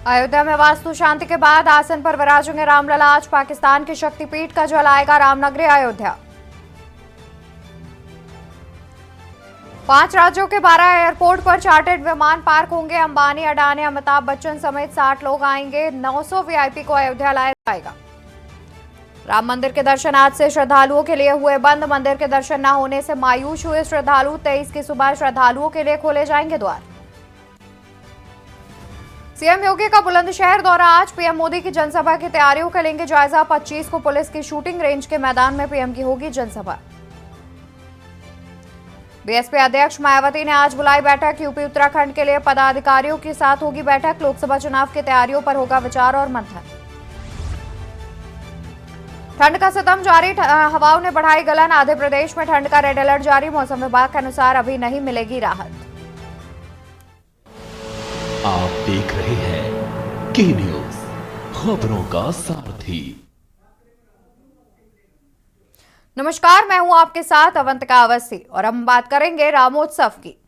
अयोध्या में वास्तु शांति के बाद आसन पर विराजेंगे रामलला। आज पाकिस्तान के शक्तिपीठ का जलाएगा रामनगरी अयोध्या। 5 राज्यों के 12 एयरपोर्ट पर चार्टर्ड विमान पार्क होंगे। अंबानी, अडानी, अमिताभ बच्चन समेत 60 लोग आएंगे। 900 वीआईपी को अयोध्या लाया जाएगा। राम मंदिर के दर्शन आज से श्रद्धालुओं के लिए हुए बंद। मंदिर के दर्शन न होने से मायूस हुए श्रद्धालु। 23 की सुबह श्रद्धालुओं के लिए खोले जाएंगे द्वार। सीएम योगी का बुलंदशहर दौरा। आज पीएम मोदी की जनसभा की तैयारियों का लेंगे जायजा। 25 को पुलिस की शूटिंग रेंज के मैदान में पीएम की होगी जनसभा। बीएसपी अध्यक्ष मायावती ने आज बुलाई बैठक। यूपी उत्तराखंड के लिए पदाधिकारियों के साथ होगी बैठक। लोकसभा चुनाव की तैयारियों पर होगा विचार और मंथन। ठंड का सितम जारी। हवाओं ने बढ़ाई गलन। आधे प्रदेश में ठंड का रेड अलर्ट जारी। मौसम विभाग के अनुसार अभी नहीं मिलेगी राहत। आप देख रहे हैं के न्यूज, खबरों का सारथी। नमस्कार, मैं हूं आपके साथ अवंतिका अवस्थी और हम बात करेंगे रामोत्सव की।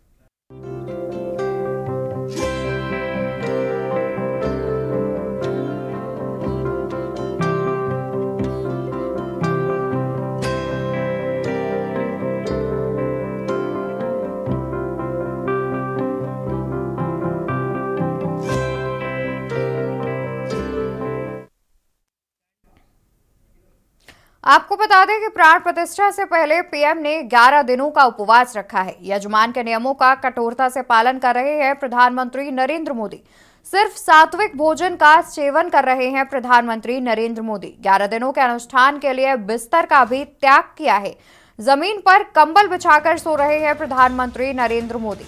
आपको बता दें कि प्राण प्रतिष्ठा से पहले पीएम ने 11 दिनों का उपवास रखा है। यजमान के नियमों का कठोरता से पालन कर रहे हैं प्रधानमंत्री नरेंद्र मोदी। सिर्फ सात्विक भोजन का सेवन कर रहे हैं प्रधानमंत्री नरेंद्र मोदी। 11 दिनों के अनुष्ठान के लिए बिस्तर का भी त्याग किया है। जमीन पर कंबल बिछाकर सो रहे हैं प्रधानमंत्री नरेंद्र मोदी।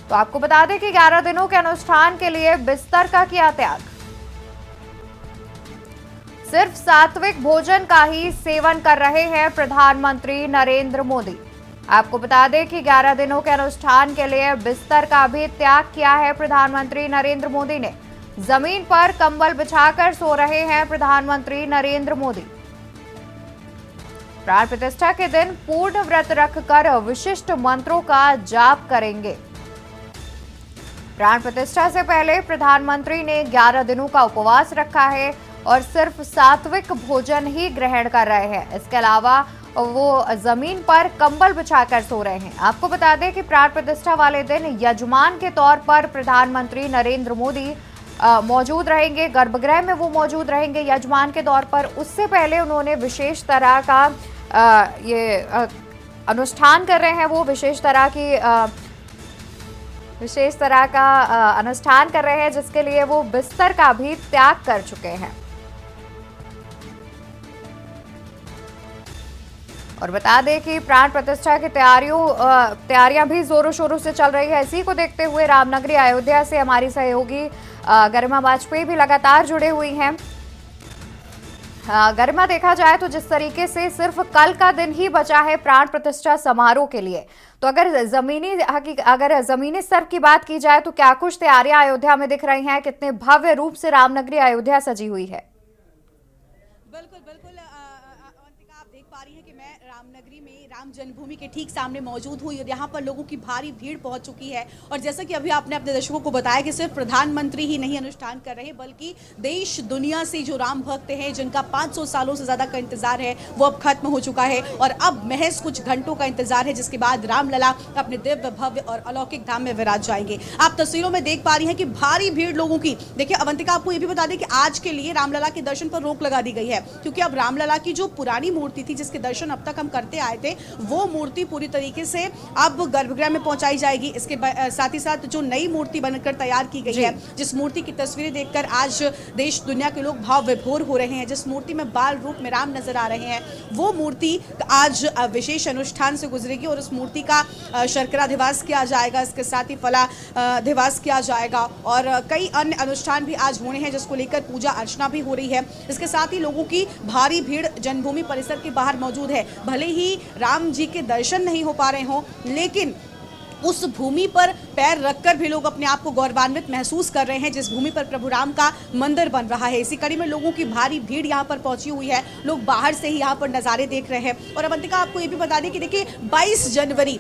तो आपको बता दें कि 11 दिनों के अनुष्ठान के लिए बिस्तर का किया त्याग। सिर्फ सात्विक भोजन का ही सेवन कर रहे हैं प्रधानमंत्री नरेंद्र मोदी। आपको बता दें कि 11 दिनों के अनुष्ठान के लिए बिस्तर का भी त्याग किया है प्रधानमंत्री नरेंद्र मोदी ने। जमीन पर कंबल बिछाकर सो रहे हैं प्रधानमंत्री नरेंद्र मोदी। प्राण प्रतिष्ठा के दिन पूर्ण व्रत रखकर विशिष्ट मंत्रों का जाप करेंगे। प्राण प्रतिष्ठा से पहले प्रधानमंत्री ने 11 दिनों का उपवास रखा है और सिर्फ सात्विक भोजन ही ग्रहण कर रहे हैं। इसके अलावा वो जमीन पर कंबल बिछाकर सो रहे हैं। आपको बता दें कि प्राण प्रतिष्ठा वाले दिन यजमान के तौर पर प्रधानमंत्री नरेंद्र मोदी मौजूद रहेंगे। गर्भगृह में वो मौजूद रहेंगे यजमान के तौर पर। उससे पहले उन्होंने विशेष तरह का अनुष्ठान कर रहे हैं। वो विशेष तरह का अनुष्ठान कर रहे हैं जिसके लिए वो बिस्तर का भी त्याग कर चुके हैं। और बता दें कि प्राण प्रतिष्ठा की तैयारियां भी जोरों शोरों से चल रही है। इसी को देखते हुए रामनगरी अयोध्या से हमारी सहयोगी गरिमा वाजपेयी भी लगातार जुड़े हुई हैं। गरिमा, देखा जाए तो जिस तरीके से सिर्फ कल का दिन ही बचा है प्राण प्रतिष्ठा समारोह के लिए, तो अगर जमीनी स्तर की बात की जाए तो क्या कुछ तैयारियां अयोध्या में दिख रही हैं? कितने भव्य रूप से रामनगरी अयोध्या सजी हुई है? बिल्कुल अवंतिका, आप देख पा रही हैं कि मैं रामनगरी में राम जन्मभूमि के ठीक सामने मौजूद हुई और यहाँ पर लोगों की भारी भीड़ पहुंच चुकी है। और जैसा कि अभी आपने अपने दर्शकों को बताया कि सिर्फ प्रधानमंत्री ही नहीं अनुष्ठान कर रहे, बल्कि देश दुनिया से जो राम भक्त हैं, जिनका 500 सालों से ज्यादा का इंतजार है, वो अब खत्म हो चुका है और अब महज कुछ घंटों का इंतजार है, जिसके बाद रामलला अपने दिव्य भव्य और अलौकिक धाम में विराज जाएंगे। आप तस्वीरों में देख पा रही हैं कि भारी भीड़ लोगों की। देखिए अवंतिका, आपको ये भी बता दें कि आज के लिए रामलला के दर्शन पर रोक लगा दी गई है, क्योंकि अब रामलला की जो पुरानी मूर्ति थी, जिसके दर्शन अब तक हम करते आए थे, वो मूर्ति पूरी तरीके से अब गर्भगृह में पहुंचाई जाएगी। इसके साथ ही साथ जो नई मूर्ति बनकर तैयार की गई है, जिस मूर्ति की तस्वीरें देखकर आज देश दुनिया के लोग भाव विभोर हो रहे हैं, जिस मूर्ति में बाल रूप में राम नजर आ रहे हैं, वो मूर्ति आज विशेष अनुष्ठान से गुजरेगी और उस मूर्ति का शर्कराधिवास किया जाएगा। इसके साथ ही फलाधिवास किया जाएगा और कई अन्य अनुष्ठान भी आज होने हैं, जिसको लेकर पूजा अर्चना भी हो रही है। इसके साथ ही लोगों की भारी भीड़ जन्मभूमि परिसर के बाहर मौजूद है। भले ही राम जी के दर्शन नहीं हो पा रहे हों, लेकिन उस भूमि पर पैर रखकर भी लोग अपने आप को गौरवान्वित महसूस कर रहे हैं जिस भूमि पर प्रभु राम का मंदिर बन रहा है। इसी कड़ी में लोगों की भारी भीड़ यहाँ पर पहुंची हुई है, लोग बाहर से ही यहाँ पर नज़ारे देख रहे हैं। और अवंतिका, आपको ये भी बता दें कि देखिए 22 जनवरी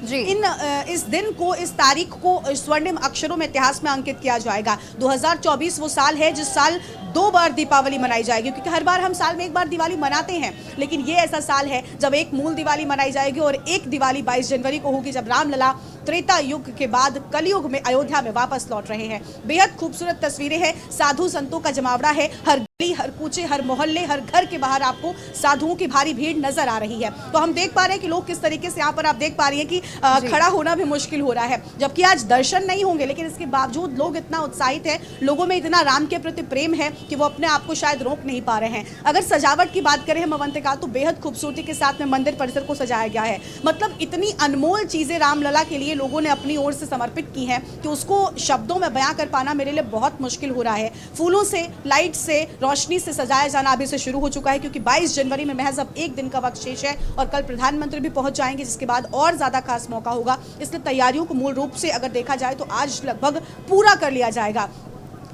इस दिन को, इस तारीख को स्वर्णिम अक्षरों में इतिहास में अंकित किया जाएगा। 2024 वो साल है जिस साल 2 बार दीपावली मनाई जाएगी, क्योंकि हर बार हम साल में एक बार दिवाली मनाते हैं, लेकिन ये ऐसा साल है जब एक मूल दिवाली मनाई जाएगी और एक दिवाली 22 जनवरी को होगी, जब रामलला त्रेता युग के बाद कलयुग में अयोध्या में वापस लौट रहे हैं। बेहद खूबसूरत तस्वीरें हैं, साधु संतों का जमावड़ा है, हर गली, हर कूचे, हर मोहल्ले, हर घर के बाहर आपको साधुओं की भारी भीड़ नजर आ रही है। तो हम देख पा रहे हैं कि लोग किस तरीके से यहाँ पर, आप देख पा रही हैं कि खड़ा होना भी मुश्किल हो रहा है, जबकि आज दर्शन नहीं होंगे, लेकिन इसके बावजूद लोग इतना उत्साहित हैं, लोगों में इतना राम के प्रति प्रेम है कि वो अपने आप को शायद रोक नहीं पा रहे हैं। अगर सजावट की बात करें हम अवंतिका, तो बेहद खूबसूरती के साथ में मंदिर परिसर को सजाया गया है। मतलब इतनी अनमोल चीजें रामलला के लिए लोगों ने अपनी ओर से समर्पित की हैं कि उसको शब्दों में बयां कर पाना मेरे लिए बहुत मुश्किल हो रहा है। फूलों से, लाइट से, रोशनी से सजाया जाना अभी से शुरू हो चुका है, क्योंकि 22 जनवरी में महज अब एक दिन का वक्त शेष है और कल प्रधानमंत्री भी पहुंच जाएंगे, जिसके बाद और ज्यादा खास मौका होगा। इसलिए तैयारियों को मूल रूप से अगर देखा जाए तो आज लगभग पूरा कर लिया जाएगा।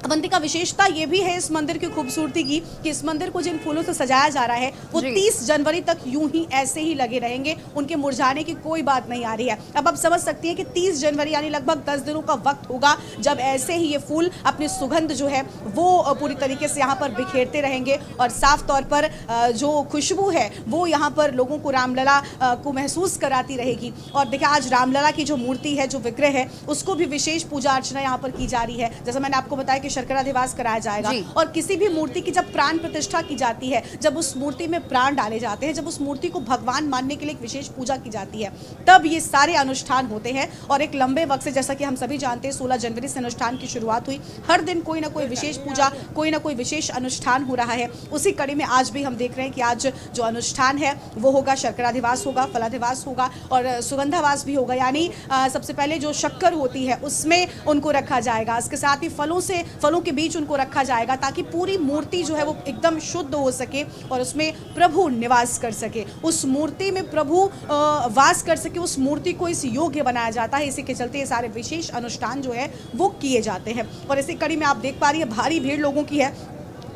अवंतिका, विशेषता ये भी है इस मंदिर की खूबसूरती की कि इस मंदिर को जिन फूलों से सजाया जा रहा है वो 30 जनवरी तक यूं ही ऐसे ही लगे रहेंगे, उनके मुरझाने की कोई बात नहीं आ रही है। अब आप समझ सकती हैं कि 30 जनवरी यानी लगभग 10 दिनों का वक्त होगा जब ऐसे ही ये फूल अपनी सुगंध जो है वो पूरी तरीके से यहाँ पर बिखेरते रहेंगे और साफ तौर पर जो खुशबू है वो यहाँ पर लोगों को रामलला को महसूस कराती रहेगी। और देखिए, आज रामलला की जो मूर्ति है, जो विग्रह है, उसको भी विशेष पूजा अर्चना यहाँ पर की जा रही है। जैसा मैंने आपको बताया कि शर्कराधिवास कराया जाएगा और किसी भी मूर्ति की जब प्राण प्रतिष्ठा की जाती है, जब उस मूर्ति में प्राण डाले जाते हैं, जब उस मूर्ति को भगवान मानने के लिए एक विशेष पूजा की जाती है, तब ये सारे अनुष्ठान होते हैं। और एक लंबे वक्त से, जैसा कि हम सभी जानते हैं, 16 जनवरी से अनुष्ठान की शुरुआत हुई। हर दिन कोई ना कोई विशेष पूजा, कोई ना कोई विशेष अनुष्ठान हो रहा है। उसी कड़ी में आज भी हम देख रहे हैं कि आज जो अनुष्ठान है वो होगा, शर्कराधिवास होगा, फलाधिवास होगा और सुगंधावास भी होगा। यानी सबसे पहले जो शक्कर होती है उसमें उनको रखा जाएगा, इसके साथ ही फलों के बीच उनको रखा जाएगा, ताकि पूरी मूर्ति जो है वो एकदम शुद्ध हो सके और उसमें प्रभु निवास कर सके, उस मूर्ति में प्रभु वास कर सके, उस मूर्ति को इस योग्य बनाया जाता है। इसी के चलते ये सारे विशेष अनुष्ठान जो है वो किए जाते हैं। और इसी कड़ी में आप देख पा रही है भारी भीड़ लोगों की है।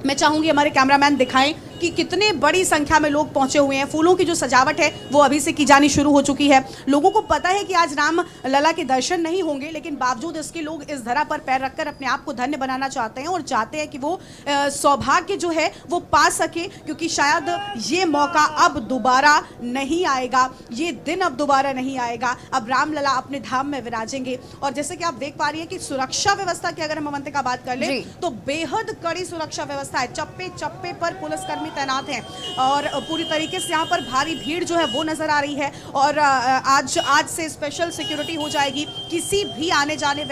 मैं चाहूंगी हमारे कैमरामैन दिखाएं कि कितने बड़ी संख्या में लोग पहुंचे हुए हैं। फूलों की जो सजावट है वो अभी से की जानी शुरू हो चुकी है। लोगों को पता है कि आज राम लला के दर्शन नहीं होंगे, लेकिन बावजूद इसके लोग इस धरा पर पैर रखकर अपने आप को धन्य बनाना चाहते हैं और चाहते हैं कि वो सौभाग्य जो है वो पा सके, क्योंकि शायद ये मौका अब दोबारा नहीं आएगा, ये दिन अब दोबारा नहीं आएगा। अब राम लला अपने धाम में विराजेंगे। और जैसे कि आप देख पा रही है कि सुरक्षा व्यवस्था की अगर हम अवंतिका बात कर ले तो बेहद कड़ी सुरक्षा व्यवस्था है। चप्पे चप्पे पर पुलिसकर्मी तैनात हैं और पूरी तरीके से यहाँ पर भारी भीड़ जो है वो नजर आ रही है। और आज से स्पेशल सिक्योरिटी हो जाएगी, किसी भी आने जाने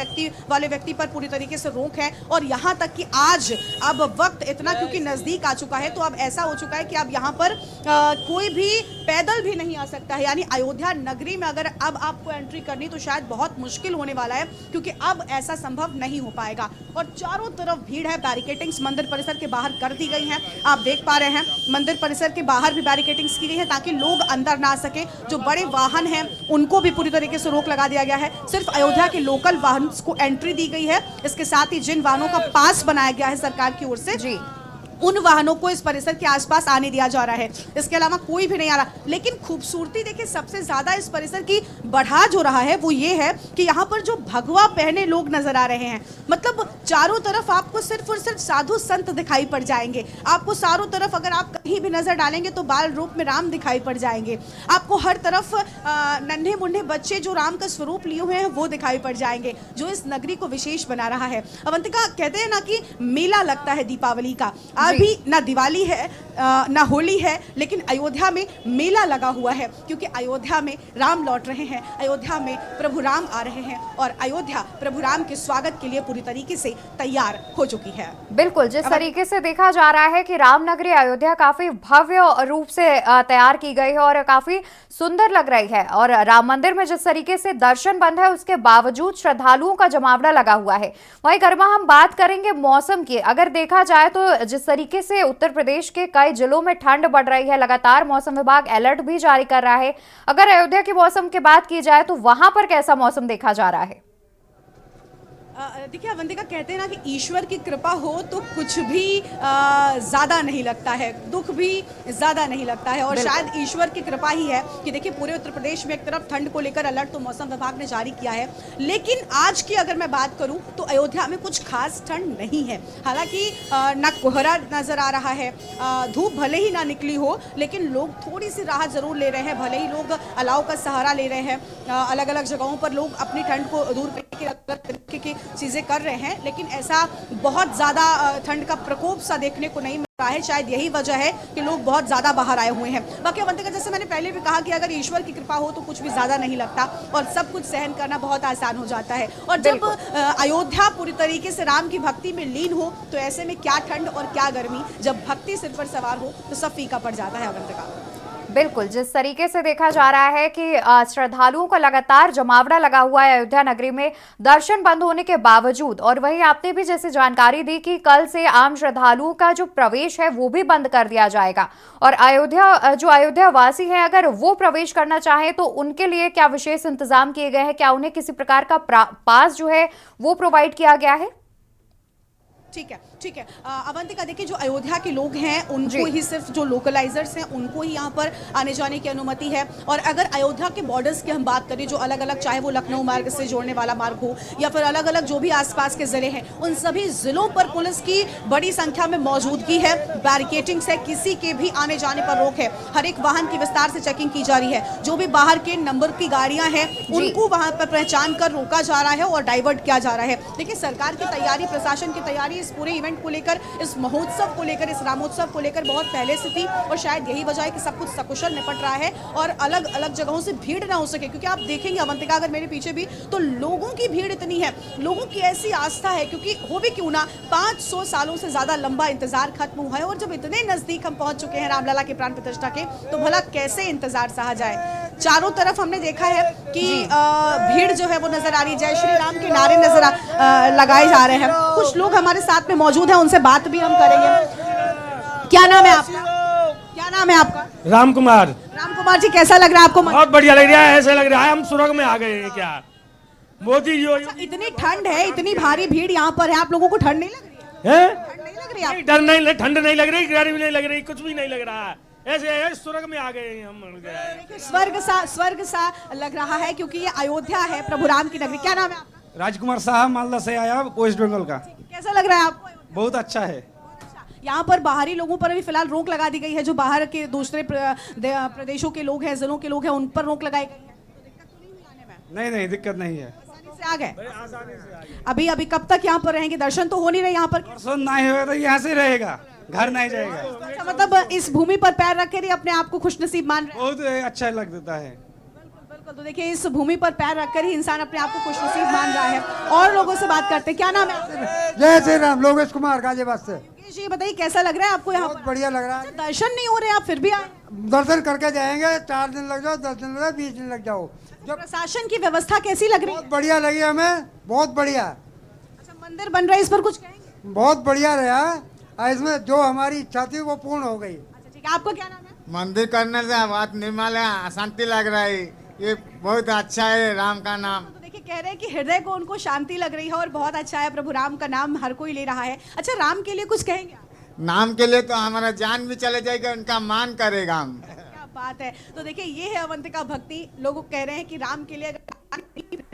वाले व्यक्ति पर पूरी तरीके से रोक है। और यहाँ तक कि आज अब वक्त इतना क्योंकि नजदीक आ चुका है, तो अब ऐसा हो चुका है कि अब यहाँ पर कोई भी पैदल भी नहीं आ सकता है। यानी अयोध्या नगरी में अगर अब आपको एंट्री करनी तो शायद बहुत मुश्किल होने वाला है, क्योंकि अब ऐसा संभव नहीं हो पाएगा। और चारों तरफ भीड़ है, बैरिकेटिंग्स मंदिर परिसर के बाहर कर दी गई हैं। आप देख पा रहे हैं मंदिर परिसर के बाहर भी बैरिकेटिंग्स की गई है ताकि लोग अंदर ना आ सके। जो बड़े वाहन हैं उनको भी पूरी तरीके से रोक लगा दिया गया है। सिर्फ अयोध्या के लोकल वाहन को एंट्री दी गई है। इसके साथ ही जिन वाहनों का पास बनाया गया है सरकार की ओर से, उन वाहनों को इस परिसर के आसपास आने दिया जा रहा है। इसके अलावा कोई भी नहीं आ रहा। लेकिन खूबसूरती देखिए, सबसे ज्यादा इस परिसर की बढ़ा जो रहा है वो ये है कि यहाँ पर जो भगवा पहने लोग नजर आ रहे हैं, मतलब चारों तरफ आपको सिर्फ और सिर्फ साधु संत दिखाई पड़ जाएंगे। आपको चारों तरफ अगर आप कहीं भी नजर डालेंगे तो बाल रूप में राम दिखाई पड़ जाएंगे। आपको हर तरफ नन्हे मुन्ने बच्चे जो राम का स्वरूप लिए हुए हैं वो दिखाई पड़ जाएंगे, जो इस नगरी को विशेष बना रहा है। अवंतिका, कहते हैं ना कि मेला लगता है दीपावली का। अभी ना दिवाली है ना होली है, लेकिन अयोध्या में मेला लगा हुआ है, क्योंकि अयोध्या में राम लौट रहे हैं, अयोध्या में प्रभु राम आ रहे हैं और अयोध्या प्रभु राम के स्वागत के लिए पूरी तरीके से तैयार हो चुकी है। बिल्कुल, जिस तरीके से देखा जा रहा है कि रामनगरी अयोध्या काफी भव्य रूप से तैयार की गई है और काफी सुंदर लग रही है। और राम मंदिर में जिस तरीके से दर्शन बंद है उसके बावजूद श्रद्धालुओं का जमावड़ा लगा हुआ है। वहीं गरिमा, हम बात करेंगे मौसम की। अगर देखा जाए तो जिस तरीके से उत्तर प्रदेश के कई जिलों में ठंड बढ़ रही है, लगातार मौसम विभाग अलर्ट भी जारी कर रहा है। अगर अयोध्या के मौसम की बात की जाए तो वहां पर कैसा मौसम देखा जा रहा है? देखिए अवंतिका, कहते हैं ना कि ईश्वर की कृपा हो तो कुछ भी ज़्यादा नहीं लगता है, दुख भी ज़्यादा नहीं लगता है। और शायद ईश्वर की कृपा ही है कि देखिए पूरे उत्तर प्रदेश में एक तरफ ठंड को लेकर अलर्ट तो मौसम विभाग ने जारी किया है, लेकिन आज की अगर मैं बात करूं तो अयोध्या में कुछ खास ठंड नहीं है। हालांकि ना कोहरा नज़र आ रहा है, धूप भले ही ना निकली हो, लेकिन लोग थोड़ी सी राहत ज़रूर ले रहे हैं। भले ही लोग अलाव का सहारा ले रहे हैं, अलग अलग जगहों पर लोग अपनी ठंड को दूर करने के अलग तरीके की चीज़ें कर रहे हैं, लेकिन ऐसा बहुत ज़्यादा ठंड का प्रकोप सा देखने को नहीं मिल रहा है। शायद यही वजह है कि लोग बहुत ज़्यादा बाहर आए हुए हैं। बाकी अवंतिका, जैसे मैंने पहले भी कहा कि अगर ईश्वर की कृपा हो तो कुछ भी ज़्यादा नहीं लगता और सब कुछ सहन करना बहुत आसान हो जाता है। और जब अयोध्या पूरी तरीके से राम की भक्ति में लीन हो तो ऐसे में क्या ठंड और क्या गर्मी, जब भक्ति सिर पर सवार हो तो सब फीका पड़ जाता है। अवंतिका, बिल्कुल, जिस तरीके से देखा जा रहा है कि श्रद्धालुओं का लगातार जमावड़ा लगा हुआ है अयोध्या नगरी में दर्शन बंद होने के बावजूद, और वहीं आपने भी जैसे जानकारी दी कि कल से आम श्रद्धालुओं का जो प्रवेश है वो भी बंद कर दिया जाएगा, और अयोध्या वासी हैं अगर वो प्रवेश करना चाहें तो उनके लिए क्या विशेष इंतजाम किए गए हैं? क्या उन्हें किसी प्रकार का पास जो है वो प्रोवाइड किया गया है? ठीक है अवंतिका, देखिए जो अयोध्या के लोग हैं उनको ही, सिर्फ जो लोकलाइजर्स हैं उनको ही यहाँ पर आने जाने की अनुमति है। और अगर अयोध्या के बॉर्डर्स की हम बात करें, जो अलग अलग, चाहे वो लखनऊ मार्ग से जोड़ने वाला मार्ग हो या फिर अलग अलग जो भी आसपास के जिले हैं, उन सभी जिलों पर पुलिस की बड़ी संख्या में मौजूदगी है, बैरिकेटिंग है, किसी के भी आने जाने पर रोक है। हर एक वाहन की विस्तार से चेकिंग की जा रही है। जो भी बाहर के नंबर की गाड़ियां हैं उनको वहां पर पहचान कर रोका जा रहा है और डाइवर्ट किया जा रहा है। देखिए सरकार की तैयारी, प्रशासन की तैयारी इस पूरे इवेंट को लेकर, इस महोत्सव को लेकर, इस रामोत्सव को लेकर बहुत पहले से थी, और शायद यही वजह है कि सब कुछ सकुशल निपट रहा है और अलग अलग जगहों से भीड़ ना हो सके। क्योंकि आप देखेंगे अवंतिका, अगर मेरे पीछे भी, तो लोगों की भीड़ इतनी है, लोगों की ऐसी आस्था है, क्योंकि हो भी क्यों ना 500 सालों से ज्यादा लंबा इंतजार खत्म हुआ है, और जब इतने नजदीक हम पहुंच चुके हैं रामलला के प्राण प्रतिष्ठा के, तो भला कैसे इंतजार सहा जाए। चारों तरफ हमने देखा है कि भीड़ जो है वो नजर आ रही है, जय श्री राम के नारे लगाए जा रहे हैं। कुछ लोग हमारे साथ में मौजूद हैं, उनसे बात भी हम करेंगे। क्या नाम है आपका? क्या नाम है आपका? राम कुमार। राम कुमार जी, कैसा लग रहा है आपको? बहुत बढ़िया लग रहा है, ऐसे लग रहा है हम स्वर्ग में आ गए हैं क्या। मोदी जी, इतनी ठंड है, इतनी भारी भीड़ यहाँ पर है, आप लोगों को ठंड नहीं लग रही है? ठंड नहीं लग रही है? डर नहीं, ठंड नहीं लग रही, गर्मी नहीं लग रही, कुछ भी नहीं लग रहा है, ऐसे स्वर्ग में आ गए हम। स्वर्ग सा लग रहा है, क्योंकि ये अयोध्या है, प्रभु राम की नगरी। क्या नाम है आपका? राजकुमार साहब, मालदा से आया, वेस्ट बंगाल का। कैसा लग रहा है आपको? बहुत अच्छा है। यहाँ पर बाहरी लोगों पर भी फिलहाल रोक लगा दी गई है, जो बाहर के दूसरे प्रदेशों के लोग हैं, जिलों के लोग हैं, उन पर रोक लगाई गई है। तो दिक्कत तो नहीं हुई आने में? नहीं, दिक्कत नहीं है, आसानी से आ गए। अभी कब तक यहाँ पर रहेंगे? दर्शन तो हो नहीं रहे यहाँ पर? दर्शन नहीं होगा तो यहाँ से रहेगा, घर नहीं जाएगा। अच्छा, मतलब इस भूमि पर पैर रख कर ही अपने आप को खुशनसीब मान रहे हैं? बहुत अच्छा लग देता है। बिल्कुल, तो देखिए इस भूमि पर पैर रखकर ही इंसान अपने आप को खुशनसीब मान रहा है। और लोगों से बात करते हैं। क्या नाम है? जय श्री राम, लोकेश कुमार गाजियाबाद से। जी बताइए, कैसा लग रहा है आपको यहाँ? बहुत बढ़िया लग रहा है। दर्शन नहीं हो रहे, आप फिर भी आए? दर्शन करके जाएंगे, 4 दिन लग जाओ, 10 दिन लग जाओ, 20 दिन लग जाओ। जब प्रशासन की व्यवस्था कैसी लग रही है? बहुत बढ़िया लगी हमें, बहुत बढ़िया। अच्छा, मंदिर बन रहा है, इस पर कुछ कहेंगे? बहुत बढ़िया रहा, इसमें जो हमारी इच्छा थी वो पूर्ण हो गई। अच्छा ठीक है, आपका क्या नाम है? मंदिर करने से बहुत निर्मल है, शांति लग रहा है, ये बहुत अच्छा है राम का नाम। तो देखिए कह रहे हैं कि हृदय को उनको शांति लग रही है और बहुत अच्छा है, प्रभु राम का नाम हर कोई ले रहा है। अच्छा, राम के लिए कुछ कहेंगे आप? नाम के लिए तो हमारा जान भी चले जाएगा, उनका मान करेगा हम। क्या बात है। तो देखिए ये है अवंतिका भक्ति। लोग कह रहे हैं कि राम के लिए अगर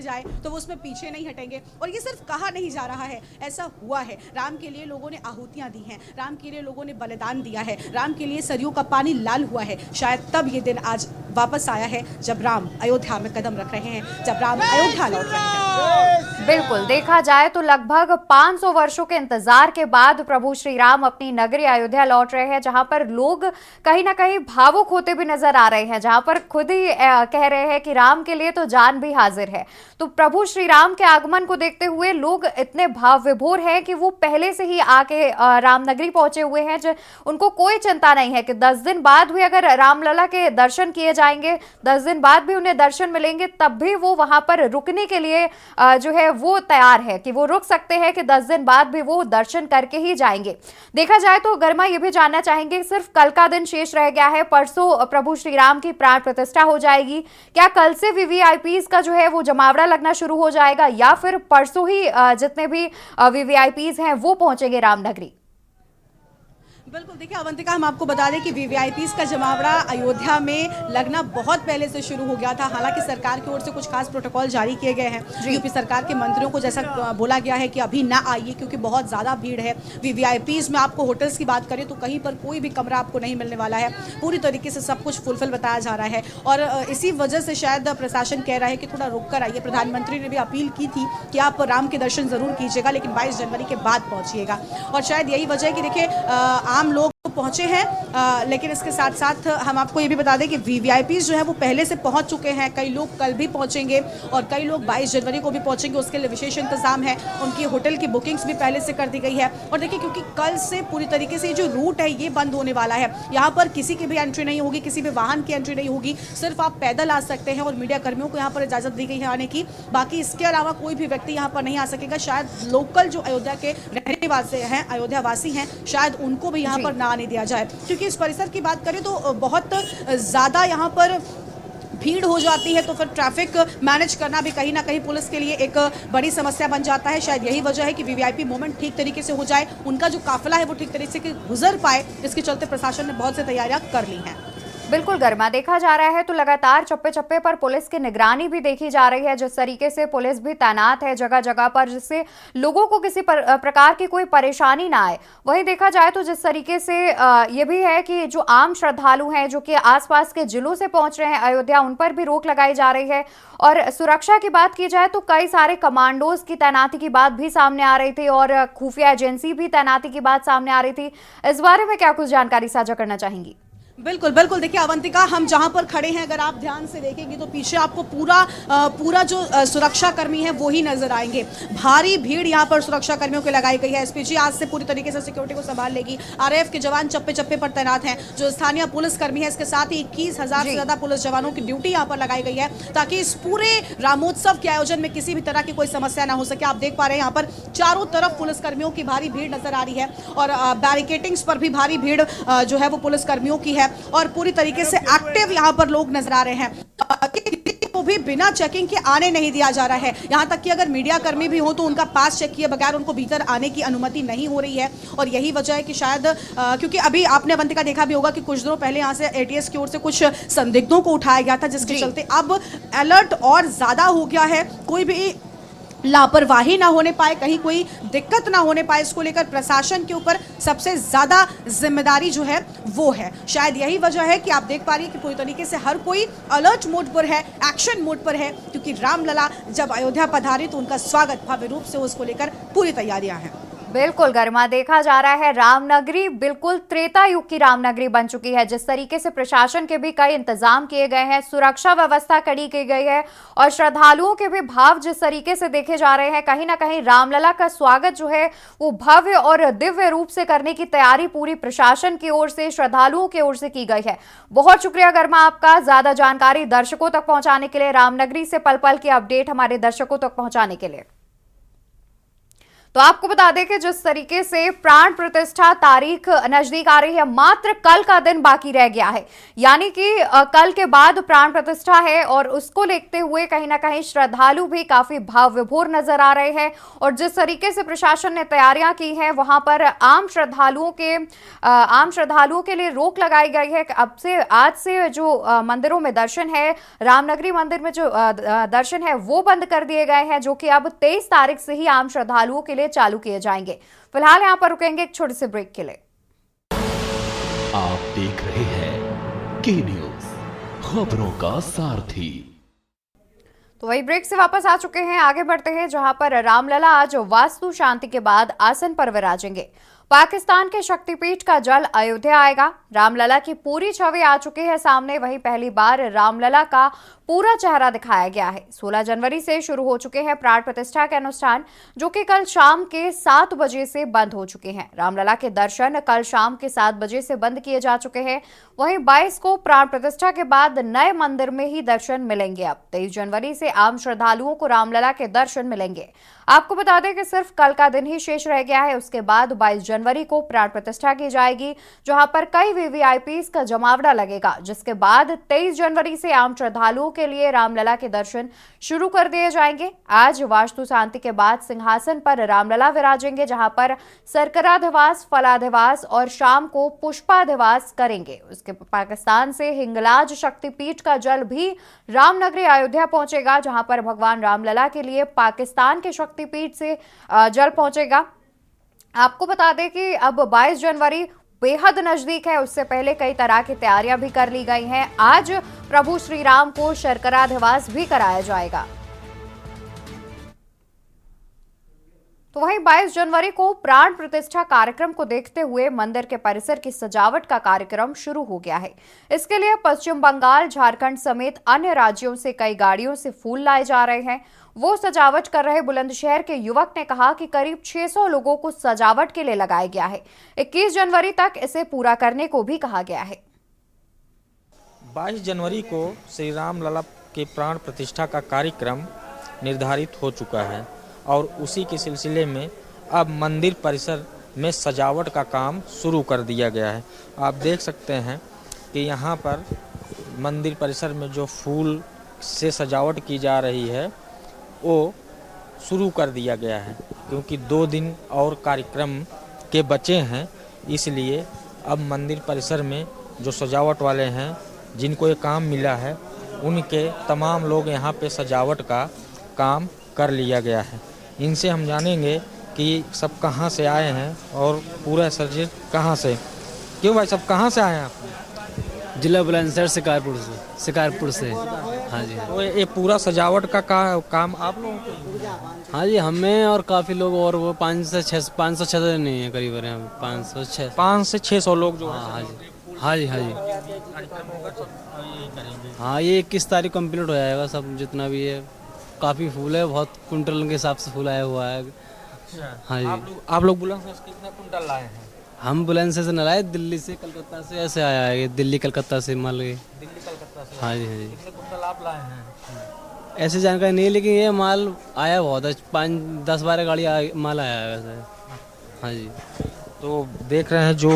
जाए तो वो उसमें पीछे नहीं हटेंगे, और ये सिर्फ कहा नहीं जा रहा है, ऐसा हुआ है। राम के लिए लोगों ने आहुतियां दी हैं, राम के लिए लोगों ने बलिदान दिया है, राम के लिए सरयू का पानी लाल हुआ है। शायद तब ये दिन आज वापस आया है जब राम अयोध्या में कदम रख रहे हैं, जब राम अयोध्या लौट रहे हैं। बिल्कुल, देखा जाए तो लगभग 500 वर्षों के इंतजार के बाद प्रभु श्री राम अपनी नगरी अयोध्या लौट रहे हैं, जहां पर लोग कहीं ना कहीं भावुक होते भी नजर आ रहे हैं, जहां पर खुद ही कह रहे हैं कि राम के लिए तो जान भी हाजिर है। तो प्रभु श्री राम के आगमन को देखते हुए लोग इतने भाव विभोर हैं कि वो पहले से ही आके रामनगरी पहुंचे हुए हैं। उनको कोई चिंता नहीं है कि 10 दिन बाद भी अगर रामलला के दर्शन किए जाएंगे, 10 दिन बाद भी उन्हें दर्शन मिलेंगे, तब भी वो वहां पर रुकने के लिए जो है वो तैयार है कि वो रुक सकते हैं कि 10 दिन बाद भी वो दर्शन करके ही जाएंगे। देखा जाए तो गर्मा ये भी जानना चाहेंगे, सिर्फ कल का दिन शेष रह गया है, परसों प्रभु श्री राम की प्राण प्रतिष्ठा हो जाएगी, क्या कल से वीवीआईपीज का जो है वो जमावड़ा लगना शुरू हो जाएगा या फिर परसों ही जितने भी वीवीआईपीज हैं वो पहुंचेंगे रामनगरी? बिल्कुल, देखिए अवंतिका, हम आपको बता दें कि वीवीआईपीज का जमावड़ा अयोध्या में लगना बहुत पहले से शुरू हो गया था। हालांकि सरकार की ओर से कुछ खास प्रोटोकॉल जारी किए गए हैं। यूपी सरकार के मंत्रियों को जैसा बोला गया है कि अभी ना आइए क्योंकि बहुत ज़्यादा भीड़ है। वीवीआईपीज में आपको होटल्स की बात करें तो कहीं पर कोई भी कमरा आपको नहीं मिलने वाला है, पूरी तरीके से सब कुछ फुलफिल बताया जा रहा है और इसी वजह से शायद प्रशासन कह रहा है कि थोड़ा रुक कर आइए। प्रधानमंत्री ने भी अपील की थी कि आप राम के दर्शन जरूर कीजिएगा, लेकिन 22 जनवरी के बाद पहुंचिएगा और शायद यही वजह है कि देखिए आम लोग पहुंचे हैं, लेकिन इसके साथ साथ हम आपको ये भी बता दें कि वीवीआईपीज जो है वो पहले से पहुंच चुके हैं। कई लोग कल भी पहुंचेंगे और कई लोग 22 जनवरी को भी पहुंचेंगे, उसके लिए विशेष इंतजाम है। उनकी होटल की बुकिंग्स भी पहले से कर दी गई है और देखिए क्योंकि कल से पूरी तरीके से जो रूट है ये बंद होने वाला है, यहाँ पर किसी की भी एंट्री नहीं होगी, किसी भी वाहन की एंट्री नहीं होगी, सिर्फ आप पैदल आ सकते हैं और मीडिया कर्मियों को यहाँ पर इजाजत दी गई है आने की। बाकी इसके अलावा कोई भी व्यक्ति यहाँ पर नहीं आ सकेगा। शायद लोकल जो अयोध्या के रहने वाले हैं, अयोध्या वासी हैं, शायद उनको भी यहाँ पर ना आने दिया जाए क्योंकि इस परिसर की बात करें तो बहुत ज़्यादा यहाँ पर भीड़ हो जाती है, तो फिर ट्रैफिक मैनेज करना भी कहीं ना कहीं पुलिस के लिए एक बड़ी समस्या बन जाता है। शायद यही वजह है कि वीवीआईपी मूवमेंट ठीक तरीके से हो जाए, उनका जो काफिला है वो ठीक तरीके से गुजर पाए, इसके चलते प्रशासन ने बहुत सी तैयारियां कर ली हैं। बिल्कुल गर्मा, देखा जा रहा है तो लगातार चप्पे चप्पे पर पुलिस की निगरानी भी देखी जा रही है, जिस तरीके से पुलिस भी तैनात है जगह जगह पर, जिससे लोगों को किसी प्रकार की कोई परेशानी ना आए। वहीं देखा जाए तो जिस तरीके से ये भी है कि जो आम श्रद्धालु हैं जो कि आसपास के जिलों से पहुंच रहे हैं अयोध्या, उन पर भी रोक लगाई जा रही है और सुरक्षा की बात की जाए तो कई सारे कमांडोज की तैनाती की बात भी सामने आ रही थी और खुफिया एजेंसी भी तैनाती की बात सामने आ रही थी। इस बारे में क्या कुछ जानकारी साझा करना चाहेंगी? बिल्कुल बिल्कुल, देखिए अवंतिका, हम जहां पर खड़े हैं अगर आप ध्यान से देखेंगे तो पीछे आपको पूरा जो सुरक्षा कर्मी है वो ही नजर आएंगे। भारी भीड़ यहां पर सुरक्षा कर्मियों की लगाई गई है। एसपीजी आज से पूरी तरीके से सिक्योरिटी को संभाल लेगी। आरएएफ के जवान चप्पे चप्पे पर तैनात हैं, जो स्थानीय पुलिस कर्मी है, इसके साथ ही 21,000 से ज्यादा पुलिस जवानों की ड्यूटी यहाँ पर लगाई गई है ताकि इस पूरे रामोत्सव के आयोजन में किसी भी तरह की कोई समस्या ना हो सके। आप देख पा रहे हैं यहाँ पर चारों तरफ पुलिस कर्मियों की भारी भीड़ नजर आ रही है और बैरिकेटिंग्स पर भी भारी भीड़ जो है वो पुलिस कर्मियों की है और पूरी तरीके से एक्टिव यहाँ पर लोग नजर आ रहे हैं। को भी बिना चेकिंग के आने नहीं दिया जा रहा है। यहाँ तक कि अगर मीडिया कर्मी भी हो तो उनका पास चेक किए बगैर उनको भीतर आने की अनुमति नहीं हो रही है और यही वजह है कि शायद क्योंकि अभी आपने अवंतिका देखा भी होगा कि कुछ दिनों पहले यहाँ से एटीएस की ओर से कुछ संदिग्धों को उठाया गया था, जिसके चलते अब अलर्ट और ज्यादा हो गया है। कोई भी लापरवाही ना होने पाए, कहीं कोई दिक्कत ना होने पाए, इसको लेकर प्रशासन के ऊपर सबसे ज्यादा जिम्मेदारी जो है वो है। शायद यही वजह है कि आप देख पा रही है कि पूरी तरीके से हर कोई अलर्ट मोड पर है, एक्शन मोड पर है, क्योंकि रामलला जब अयोध्या पधारे तो उनका स्वागत भव्य रूप से उसको लेकर पूरी तैयारियां हैं। बिल्कुल गर्मा, देखा जा रहा है रामनगरी बिल्कुल त्रेता युग की रामनगरी बन चुकी है। जिस तरीके से प्रशासन के भी कई इंतजाम किए गए हैं, सुरक्षा व्यवस्था कड़ी की गई है और श्रद्धालुओं के भी भाव जिस तरीके से देखे जा रहे हैं, कहीं ना कहीं रामलला का स्वागत जो है वो भव्य और दिव्य रूप से करने की तैयारी पूरी प्रशासन की ओर से, श्रद्धालुओं की ओर से की गई है। बहुत शुक्रिया गर्मा आपका ज्यादा जानकारी दर्शकों तक पहुंचाने के लिए, रामनगरी से पल पल की अपडेट हमारे दर्शकों तक पहुंचाने के लिए। तो आपको बता दें कि जिस तरीके से प्राण प्रतिष्ठा तारीख नजदीक आ रही है, मात्र कल का दिन बाकी रह गया है, यानी कि कल के बाद प्राण प्रतिष्ठा है और उसको देखते हुए कहीं ना कहीं श्रद्धालु भी काफी भाव विभोर नजर आ रहे हैं और जिस तरीके से प्रशासन ने तैयारियां की हैं वहां पर आम श्रद्धालुओं के लिए रोक लगाई गई है। अब से आज से जो मंदिरों में दर्शन है, रामनगरी मंदिर में जो दर्शन है वो बंद कर दिए गए हैं, जो कि अब 23 तारीख से ही आम श्रद्धालुओं के लिए चालू किए जाएंगे। फिलहाल यहां पर रुकेंगे एक छोटे से ब्रेक के लिए। आप देख रहे हैं के न्यूज, खबरों का सारथी। तो वही ब्रेक से वापस आ चुके हैं, आगे बढ़ते हैं जहां पर रामलला आज वास्तु शांति के बाद आसन पर विराजेंगे। पाकिस्तान के शक्तिपीठ का जल अयोध्या आएगा। रामलला की पूरी छवि आ चुकी है सामने। वहीं पहली बार रामलला का पूरा चेहरा दिखाया गया है। 16 जनवरी से शुरू हो चुके हैं प्राण प्रतिष्ठा के अनुष्ठान, जो कि कल शाम के 7 बजे से बंद हो चुके हैं। रामलला के दर्शन कल शाम के 7 बजे से बंद किए जा चुके हैं। वहीं 22 को प्राण प्रतिष्ठा के बाद नए मंदिर में ही दर्शन मिलेंगे। अब 23 जनवरी से आम श्रद्धालुओं को रामलला के दर्शन मिलेंगे। आपको बता दें कि सिर्फ कल का दिन ही शेष रह गया है। उसके बाद 22 जनवरी को प्राण प्रतिष्ठा की जाएगी, जहां पर कई वीवीआईपीज का जमावड़ा लगेगा, जिसके बाद 23 जनवरी से आम श्रद्धालुओं के लिए रामलला के दर्शन शुरू कर दिए जाएंगे। आज वास्तु शांति के बाद सिंहासन पर रामलला विराजेंगे, जहां पर सर्कराधिवास, फलाधिवास और शाम को पुष्पाधिवास करेंगे। उसके पाकिस्तान से हिंगलाज शक्तिपीठ का जल भी रामनगरी अयोध्या पहुंचेगा, जहां पर भगवान रामलला के लिए पाकिस्तान के शक्तिपीठ से जल पहुंचेगा। आपको बता दें कि अब 22 जनवरी बेहद नजदीक है। उससे पहले कई तरह की तैयारियां भी कर ली गई हैं। आज प्रभु श्री राम को शर्कराधिवास भी कराया जाएगा। तो वहीं 22 जनवरी को प्राण प्रतिष्ठा कार्यक्रम को देखते हुए मंदिर के परिसर की सजावट का कार्यक्रम शुरू हो गया है। इसके लिए पश्चिम बंगाल, झारखंड समेत अन्य राज्यों से कई गाड़ियों से फूल लाए जा रहे हैं। वो सजावट कर रहे बुलंदशहर के युवक ने कहा कि करीब 600 लोगों को सजावट के लिए लगाया गया है। 21 जनवरी तक इसे पूरा करने को भी कहा गया है। 22 जनवरी को श्री राम लला के प्राण प्रतिष्ठा का कार्यक्रम निर्धारित हो चुका है और उसी के सिलसिले में अब मंदिर परिसर में सजावट का काम शुरू कर दिया गया है। आप देख सकते हैं कि यहाँ पर मंदिर परिसर में जो फूल से सजावट की जा रही है वो शुरू कर दिया गया है, क्योंकि 2 दिन और कार्यक्रम के बचे हैं। इसलिए अब मंदिर परिसर में जो सजावट वाले हैं, जिनको ये काम मिला है, उनके तमाम लोग यहाँ पे सजावट का काम कर लिया गया है। इनसे हम जानेंगे कि सब कहाँ से आए हैं और पूरा सज कहाँ से। क्यों भाई, सब कहाँ से आए हैं आप? जिला बुलंदशहर शिकारपुर से। हाँ जी। तो ये पूरा सजावट का काम आप लोगों को? हाँ जी, हमें और काफ़ी लोग, और वो 500-600 नहीं है करीब, 500 से 600 लोग जो। हाँ जी। हाँ, ये 21 तारीख कंप्लीट हो जाएगा सब जितना भी है। काफ़ी फूल है, बहुत कुंटल के हिसाब से फूल आया हुआ है। हाँ जी। आप लोग बुलंदशहर से कितने कुंटल लाए हैं? हम बुलंदशहर से न लाए, दिल्ली से, कलकत्ता से ऐसे आया है। दिल्ली कलकत्ता से माल गए। दिल्ली कलकत्ता से? हाँ जी। कितने कुंटल आप लाए हैं? ऐसी जानकारी नहीं है, लेकिन ये माल आया बहुत है। 5-10-12 गाड़ी माल आया है वैसे। हाँ जी। तो देख रहे हैं जो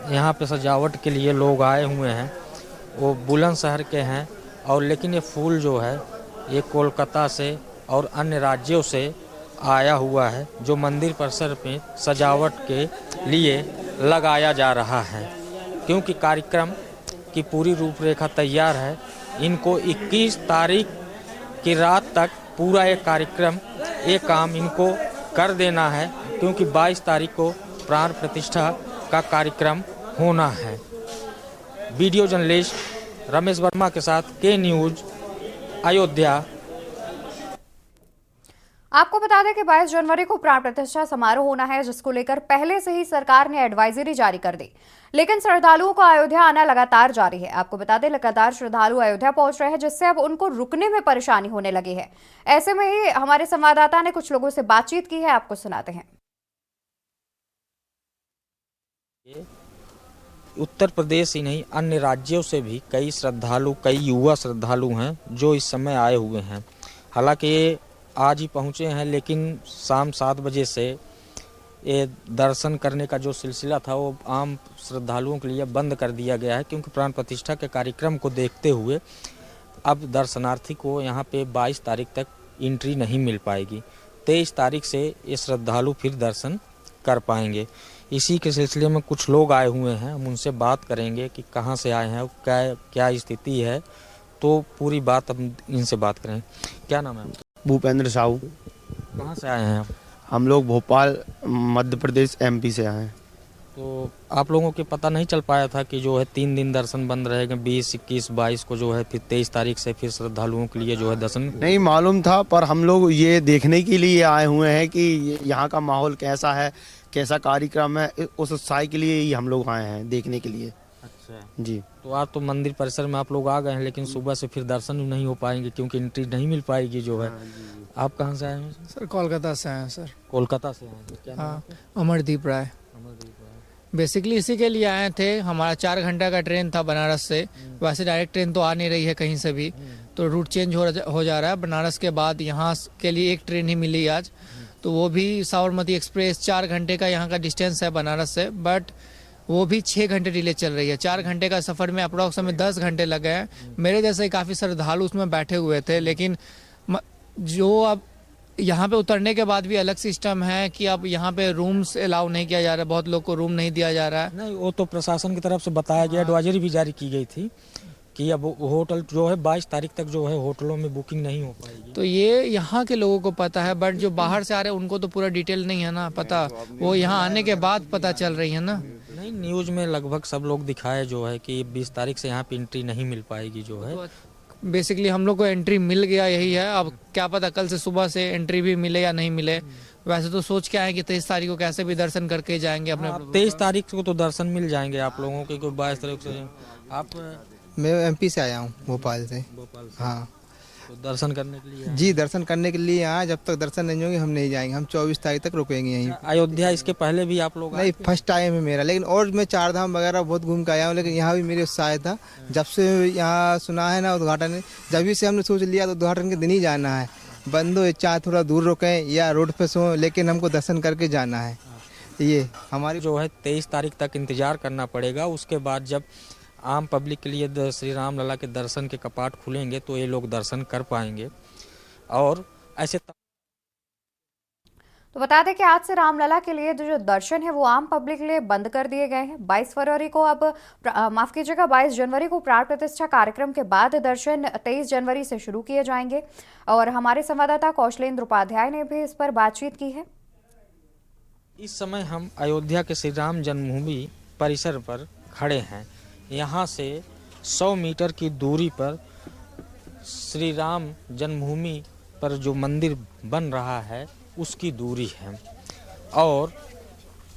यहाँ पे सजावट के लिए लोग आए हुए हैं वो बुलंदशहर के हैं, और लेकिन ये फूल जो है ये कोलकाता से और अन्य राज्यों से आया हुआ है, जो मंदिर परिसर में सजावट के लिए लगाया जा रहा है। क्योंकि कार्यक्रम की पूरी रूपरेखा तैयार है, इनको 21 तारीख की रात तक पूरा ये कार्यक्रम, ये काम इनको कर देना है, क्योंकि 22 तारीख को प्राण प्रतिष्ठा का कार्यक्रम होना है। वीडियो जर्नलिस्ट रमेश वर्मा के साथ के न्यूज़ अयोध्या। आपको बता दें कि 22 जनवरी को प्राण प्रतिष्ठा समारोह होना है, जिसको लेकर पहले से ही सरकार ने एडवाइजरी जारी कर दी। लेकिन श्रद्धालुओं को अयोध्या आना लगातार जारी है। आपको बता दें, लगातार श्रद्धालु अयोध्या पहुंच रहे हैं, जिससे अब उनको रुकने में परेशानी होने लगी है। ऐसे में ही हमारे संवाददाता ने कुछ लोगों से बातचीत की है, आपको सुनाते हैं। उत्तर प्रदेश ही नहीं, अन्य राज्यों से भी कई श्रद्धालु, कई युवा श्रद्धालु हैं जो इस समय आए हुए हैं। हालांकि ये आज ही पहुँचे हैं, लेकिन शाम 7 बजे से ये दर्शन करने का जो सिलसिला था वो आम श्रद्धालुओं के लिए बंद कर दिया गया है, क्योंकि प्राण प्रतिष्ठा के कार्यक्रम को देखते हुए अब दर्शनार्थी को यहाँ पे 22 तारीख तक एंट्री नहीं मिल पाएगी। 23 तारीख से ये श्रद्धालु फिर दर्शन कर पाएंगे। इसी के सिलसिले में कुछ लोग आए हुए हैं, हम उनसे बात करेंगे कि कहाँ से आए हैं, क्या स्थिति है, तो पूरी बात हम इनसे बात करें। क्या नाम है आपका? भूपेंद्र साहू। कहाँ से आए हैं आप? हम लोग भोपाल, मध्य प्रदेश, MP से आए हैं। तो आप लोगों को पता नहीं चल पाया था कि जो है 3 दिन दर्शन बंद रहेगा, 20, 21, 22 को जो है, फिर 23 तारीख से फिर श्रद्धालुओं के लिए जो है दर्शन? नहीं मालूम था, पर हम लोग ये देखने के लिए आए हुए हैं कि यहाँ का माहौल कैसा है, कैसा कार्यक्रम है, उस उत्साह के लिए ही हम लोग आए हैं देखने के लिए। अच्छा जी। तो आज तो मंदिर परिसर में आप लोग आ गए हैं, लेकिन सुबह से फिर दर्शन नहीं हो पाएंगे क्योंकि एंट्री नहीं मिल पाएगी जो है। आप कहाँ से आए हैं? सर कोलकाता से आए हैं सर। कोलकाता से आए हैं। क्या नाम है हाँ, आपका? अमरदीप राय। अमरदीप राय। बेसिकली इसी के लिए आए थे। हमारा 4 घंटा का ट्रेन था बनारस से। वैसे डायरेक्ट ट्रेन तो आ नहीं रही है कहीं से भी, तो रूट चेंज हो जा रहा है। बनारस के बाद यहाँ के लिए एक ट्रेन ही मिली आज, तो वो भी साबरमती एक्सप्रेस। 4 घंटे का यहाँ का डिस्टेंस है बनारस से, बट वो भी 6 घंटे डिले चल रही है। 4 घंटे का सफ़र में अप्रोक्स हमें 10 घंटे लगे हैं। मेरे जैसे ही काफ़ी श्रद्धालु उसमें बैठे हुए थे, लेकिन जो अब यहाँ पे उतरने के बाद भी अलग सिस्टम है कि अब यहाँ पे रूम्स अलाउ नहीं किया जा रहा है, बहुत लोग को रूम नहीं दिया जा रहा है। नहीं, वो तो प्रशासन की तरफ से बताया गया, एडवाइजरी भी जारी की गई थी कि अब होटल जो है 22 तारीख तक जो है होटलों में बुकिंग नहीं हो पाएगी। तो ये यहाँ के लोगों को पता है, बट जो बाहर से आ रहे हैं उनको तो पूरा डिटेल नहीं है ना पता, वो यहाँ आने के बाद पता चल रही है ना। नहीं, न्यूज़ में लगभग सब लोग दिखाए जो है कि 20 तारीख से यहाँ पे एंट्री नहीं मिल पाएगी जो है। बेसिकली हम लोग को एंट्री मिल गया, यही है। अब क्या पता कल से सुबह से एंट्री भी मिले या नहीं मिले। वैसे तो सोच के आए कि 23 तारीख को कैसे भी दर्शन करके जाएंगे अपने। 23 तारीख को तो दर्शन मिल जाएंगे आप लोगों के, 22 तारीख से। आप? मैं एमपी से आया हूँ, भोपाल से। हाँ, तो दर्शन करने के लिए? जी, दर्शन करने के लिए आए। जब तक दर्शन नहीं होंगे हम नहीं जाएंगे। हम 24 तारीख तक रुकेंगे यहीं। अयोध्या इसके पहले भी आप लोग? नहीं, फर्स्ट टाइम है मेरा, लेकिन और मैं 4 धाम वगैरह बहुत घूम के आया हूँ, लेकिन यहाँ भी मेरे उत्साह था। जब से यहाँ सुना है ना उद्घाटन, जब से हमने सोच लिया तो उद्घाटन के दिन ही जाना है। बंद हो चाहे थोड़ा दूर रुकें या रोड पे सो, लेकिन हमको दर्शन करके जाना है। ये हमारी जो है 23 तारीख तक इंतजार करना पड़ेगा। उसके बाद जब आम पब्लिक के लिए श्री राम लला के दर्शन के कपाट खुलेंगे तो ये लोग दर्शन कर पाएंगे। और ऐसे तो बता दें कि आज से रामलला के लिए जो दर्शन है वो आम पब्लिक के लिए बंद कर दिए गए हैं। 22 फरवरी को अब माफ कीजिएगा 22 जनवरी को प्राण प्रतिष्ठा कार्यक्रम के बाद दर्शन 23 जनवरी से शुरू किए जाएंगे। और हमारे संवाददाता कौशलेंद्र उपाध्याय ने भी इस पर बातचीत की है। इस समय हम अयोध्या के श्री राम जन्मभूमि परिसर पर खड़े हैं। यहाँ से 100 मीटर की दूरी पर श्री राम जन्मभूमि पर जो मंदिर बन रहा है उसकी दूरी है। और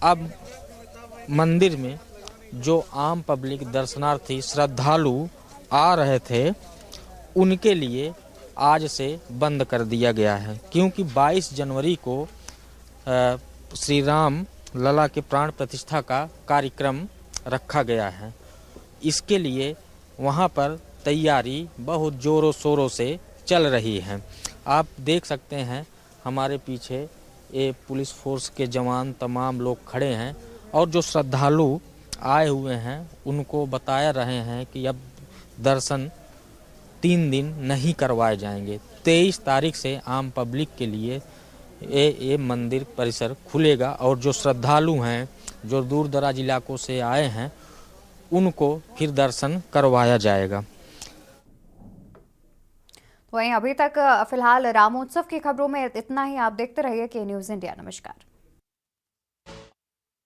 अब मंदिर में जो आम पब्लिक दर्शनार्थी श्रद्धालु आ रहे थे उनके लिए आज से बंद कर दिया गया है, क्योंकि 22 जनवरी को श्री राम लला के प्राण प्रतिष्ठा का कार्यक्रम रखा गया है। इसके लिए वहाँ पर तैयारी बहुत ज़ोरों शोरों से चल रही है। आप देख सकते हैं हमारे पीछे ये पुलिस फोर्स के जवान तमाम लोग खड़े हैं और जो श्रद्धालु आए हुए हैं उनको बताया रहे हैं कि अब दर्शन 3 दिन नहीं करवाए जाएंगे। 23 तारीख से आम पब्लिक के लिए ये मंदिर परिसर खुलेगा और जो श्रद्धालु हैं जो दूर दराज इलाकों से आए हैं उनको फिर दर्शन करवाया जाएगा। वहीं अभी तक फिलहाल रामोत्सव की खबरों में इतना ही। आप देखते रहिए के न्यूज़ इंडिया। नमस्कार।